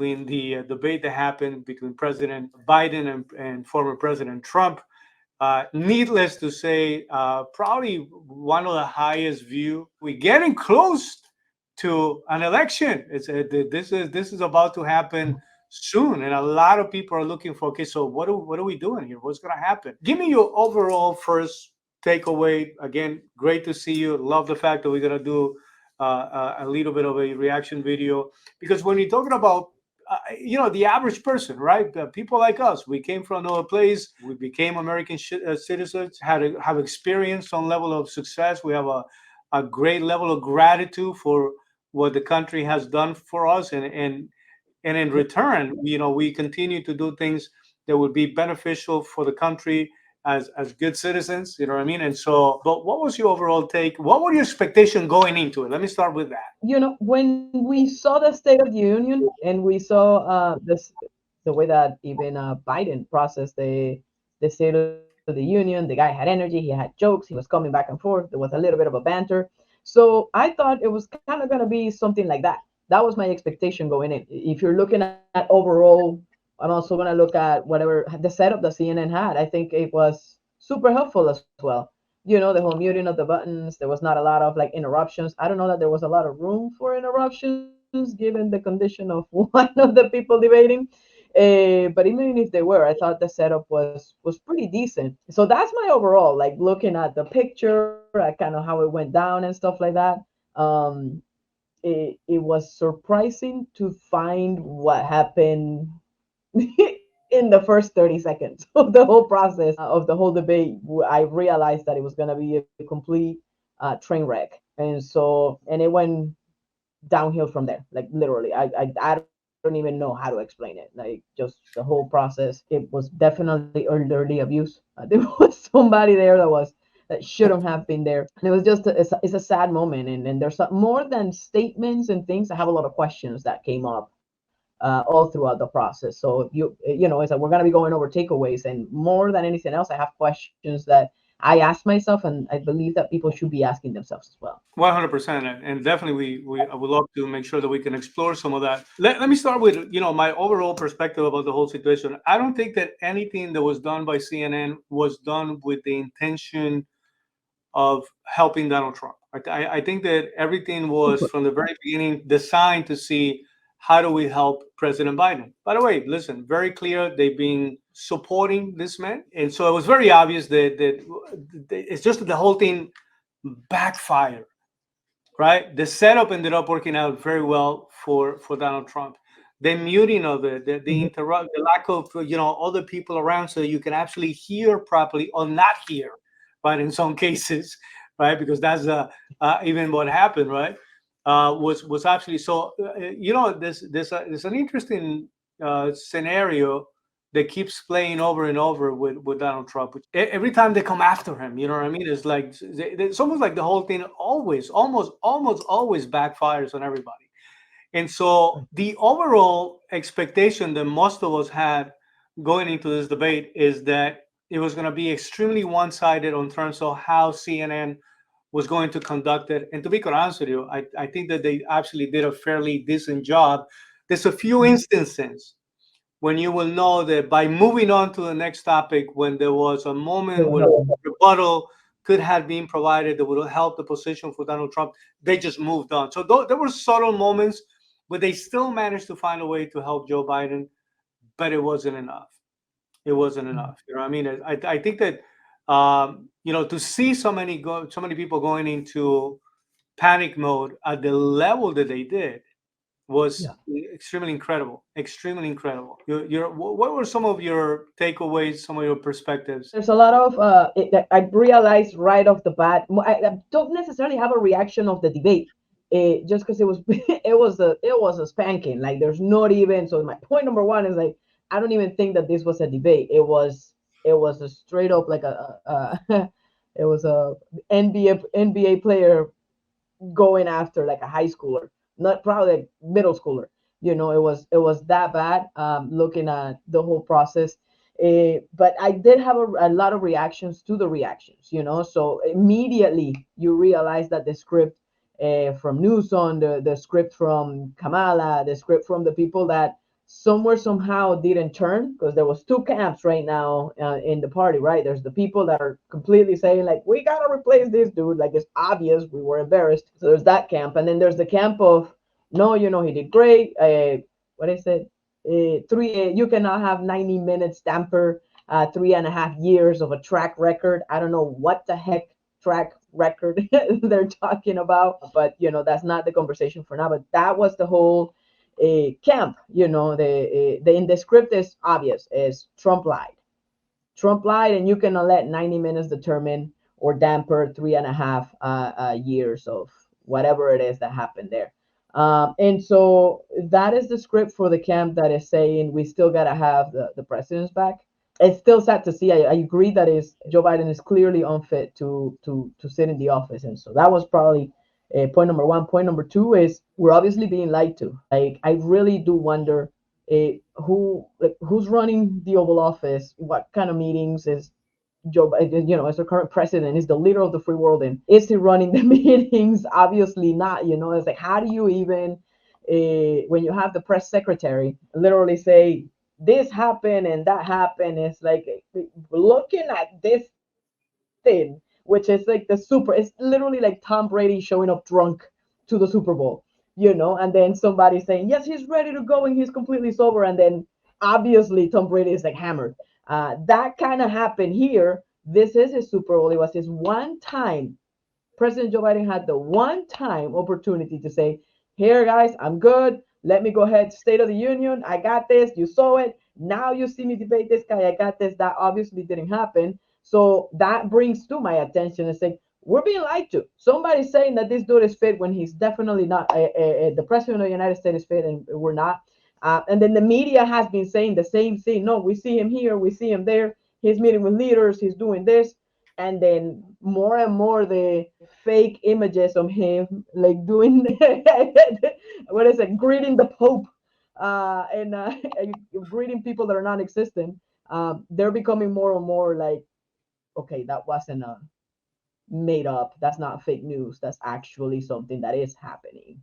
between the debate that happened between President Biden and former President Trump. Needless to say, probably one of the highest view. We're getting close to an election. This is about to happen soon, and a lot of people are looking for. Okay, so what are we doing here? What's going to happen? Give me your overall first takeaway. Again, great to see you. Love the fact that we're going to do a little bit of a reaction video, because when you're talking about the average person, right? People like us, we came from another place, we became American citizens, have experienced some level of success. We have a great level of gratitude for what the country has done for us, and in return, we continue to do things that would be beneficial for the country as good citizens. You know what I mean? And so, but what was your overall take? What were your expectation going into it? Let me start with that. When we saw the State of the Union and we saw the way that even Biden processed the State of the Union, the guy had energy, he had jokes, he was coming back and forth. There was a little bit of a banter. So I thought it was kind of going to be something like that. That was my expectation going in. If you're looking at overall, I'm also going to look at whatever the setup that CNN had. I think it was super helpful as well. The whole muting of the buttons. There was not a lot of like interruptions. I don't know that there was a lot of room for interruptions given the condition of one of the people debating. But even if they were, I thought the setup was pretty decent. So that's my overall, like looking at the picture, at kind of how it went down and stuff like that. Um, it was surprising to find what happened in the first 30 seconds of the whole process of the whole debate. I realized that it was going to be a complete train wreck. And it went downhill from there, like literally. I don't even know how to explain it. Like just the whole process, it was definitely elderly abuse. There was somebody there that shouldn't have been there. And it was just it's a sad moment. And there's more than statements and things. I have a lot of questions that came up all throughout the process. So it's like we're gonna be going over takeaways, and more than anything else, I have questions that I ask myself, and I believe that people should be asking themselves as well. 100%, and definitely we I would love to make sure that we can explore some of that. Let me start with my overall perspective about the whole situation. I don't think that anything that was done by CNN was done with the intention of helping Donald Trump. I think that everything was from the very beginning designed to see how do we help President Biden. By the way, listen, very clear they've been supporting this man, and so it was very obvious that it's just that the whole thing backfired, right? The setup ended up working out very well for Donald Trump. The muting of it, the Mhm. interrupt, the lack of other people around so you can actually hear properly or not hear, right? In some cases, right? Because that's even what happened, right? Was actually so. There's an interesting scenario that keeps playing over and over with Donald Trump. Every time they come after him, you know what I mean? It's like it's almost like the whole thing almost always backfires on everybody. And so the overall expectation that most of us had going into this debate is that it was going to be extremely one-sided in terms of how CNN was going to conduct it. And to be quite honest with you, I think that they actually did a fairly decent job. There's a few instances when you will know that by moving on to the next topic, when there was a It moment will where help. rebuttal could have been provided that would help the position for Donald Trump, they just moved on. So there were subtle moments, but they still managed to find a way to help Joe Biden, but it wasn't enough. It wasn't enough. You know what I mean? I think that to see so many people going into panic mode at the level that they did was Yeah. extremely incredible. Extremely incredible. What were some of your takeaways, some of your perspectives? There's a lot of that I realized right off the bat. I don't necessarily have a reaction of the debate, just because it was it was a spanking. Like there's not even. So my point number one is like I don't even think that this was a debate. It was a straight up like it was a NBA player going after like a high schooler, not probably like middle schooler. It was that bad. Looking at the whole process, but I did have a lot of reactions to the reactions. So immediately you realize that the script from Newsom, the script from Kamala, the script from the people that somewhere somehow didn't turn, because there was two camps right now in the party, right? There's the people that are completely saying like, we gotta replace this dude, like it's obvious, we were embarrassed. So there's that camp, and then there's the camp of, no, he did great. What is it? Three, you cannot have 90 minutes damper, 3.5 years of a track record. I don't know what the heck track record they're talking about, but that's not the conversation for now. But that was the whole camp. The in the script is obvious, is Trump lied. Trump lied, and you cannot let 90 minutes determine or damper 3.5 years of whatever it is that happened there. And so that is the script for the camp that is saying we still got to have the presidents back. It's still sad to see. I agree that is Joe Biden is clearly unfit to sit in the office, and so that was probably point number one. Point number two is we're obviously being lied to. Like, I really do wonder who's running the Oval Office, what kind of meetings is Joe Biden, as the current president, is the leader of the free world, and is he running the meetings? Obviously not. It's like, how do you even, when you have the press secretary literally say this happened and that happened, it's like looking at this thing, which is like it's literally like Tom Brady showing up drunk to the Super Bowl, and then somebody saying, yes, he's ready to go and he's completely sober. And then obviously Tom Brady is like hammered. That kind of happened here. This is his Super Bowl. It was his one time. President Joe Biden had the one time opportunity to say, here, guys, I'm good. Let me go ahead. State of the Union. I got this. You saw it. Now you see me debate this guy. I got this. That obviously didn't happen. So that brings to my attention and saying, we're being lied to. Somebody's saying that this dude is fit when he's definitely not. The president of the United States is fit, and we're not. And then the media has been saying the same thing. No, we see him here. We see him there. He's meeting with leaders. He's doing this. And then more and more the fake images of him like doing what is it, greeting the Pope, and greeting people that are non-existent. They're becoming more and more like, okay, that wasn't made up, that's not fake news, that's actually something that is happening.